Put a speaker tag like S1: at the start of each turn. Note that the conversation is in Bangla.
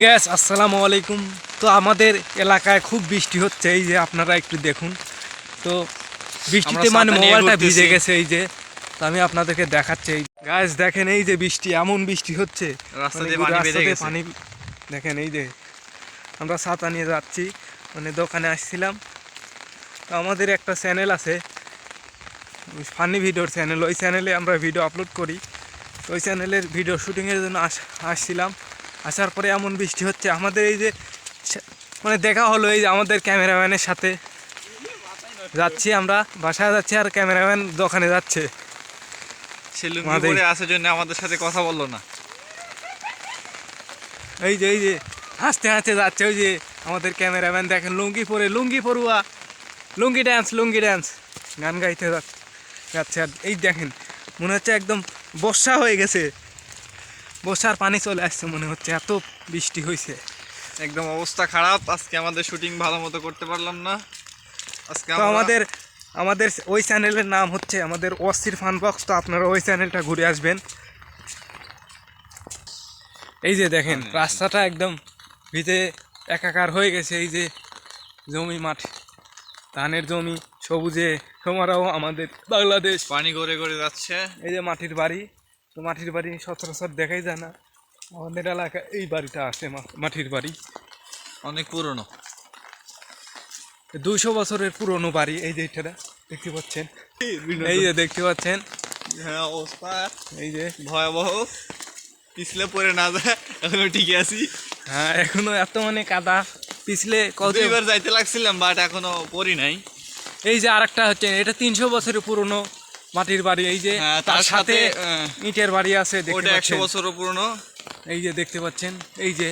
S1: গ্যাস আসসালামু আলাইকুম। তো আমাদের এলাকায় খুব বৃষ্টি হচ্ছে, এই যে আপনারা একটু দেখুন। তো বৃষ্টিতে মানে মোবাইলটা ভিজে গেছে, এই যে। তো আমি আপনাদেরকে দেখাচ্ছি, এই গ্যাস দেখেন, এই যে বৃষ্টি, এমন বৃষ্টি হচ্ছে রাস্তাতে পানি। দেখেন এই যে আমরা ছাতা নিয়ে যাচ্ছি, মানে দোকানে আসছিলাম। তো আমাদের একটা চ্যানেল আছে, ফানি ভিডিওর চ্যানেল, ওই চ্যানেলে আমরা ভিডিও আপলোড করি। তো ওই চ্যানেলের ভিডিও শুটিংয়ের জন্য আসছিলাম। আসার পরে এমন বৃষ্টি হচ্ছে, আমাদের এই যে মানে দেখা হলো, এই যে আমাদের ক্যামেরাম্যানের সাথে যাচ্ছি, আমরা বাসায় যাচ্ছি আর ক্যামেরাম্যান দোকানে যাচ্ছে।
S2: সে লুঙ্গি পরে আসার জন্য আমাদের সাথে কথা বললো না।
S1: এই যে হাসতে হাসতে যাচ্ছে, ওই যে আমাদের ক্যামেরাম্যান দেখেন লুঙ্গি পরে, লুঙ্গি পড়ুয়া, লুঙ্গি ড্যান্স গান গাইতে যাচ্ছে। আর এই দেখেন মনে হচ্ছে একদম বর্ষা হয়ে গেছে, বর্ষার পানি চলে আসছে মনে হচ্ছে, এত বৃষ্টি হয়েছে।
S2: একদম অবস্থা খারাপ। আজকে আমাদের শুটিং ভালো মতো করতে পারলাম না। আজকে
S1: তো আমাদের ওই চ্যানেলের নাম হচ্ছে আমাদের অস্থির ফান বক্স। তো আপনারা ওই চ্যানেলটা ঘুরে আসবেন। এই যে দেখেন রাস্তাটা একদম ভিজে একাকার হয়ে গেছে। এই যে জমি, মাঠ, ধানের জমি, সবুজে সমারোহ আমাদের বাংলাদেশ।
S2: পানি গড়ে গড়ে যাচ্ছে।
S1: এই যে মাটির বাড়ি, তো মাটির বাড়ি সচরাচর দেখাই যায় না। আমাদের এলাকায় এই বাড়িটা আছে, মাটির বাড়ি,
S2: অনেক পুরনো,
S1: 200 বছরের পুরনো বাড়ি। এই যে এটা দেখতে পাচ্ছেন, এই যে দেখতে পাচ্ছেন।
S2: হ্যাঁ, অবস্থা
S1: এই যে
S2: ভয়াবহ, পিছলে পড়ে না যায়, এখনো ঠিকই আছি।
S1: হ্যাঁ, এখনো এত মানে কাদা, পিছলে
S2: কতবার যাইতে লাগছিলাম, বাট এখনো পড়ি নাই।
S1: এই যে আরেকটা হচ্ছে, এটা 300 বছরের পুরনো মাটির বাড়ি। এই যে
S2: তার সাথে
S1: ইটের বাড়ি আছে,
S2: ওটা 100 বছরও পুরনো।
S1: এই যে দেখতে পাচ্ছেন, এই যে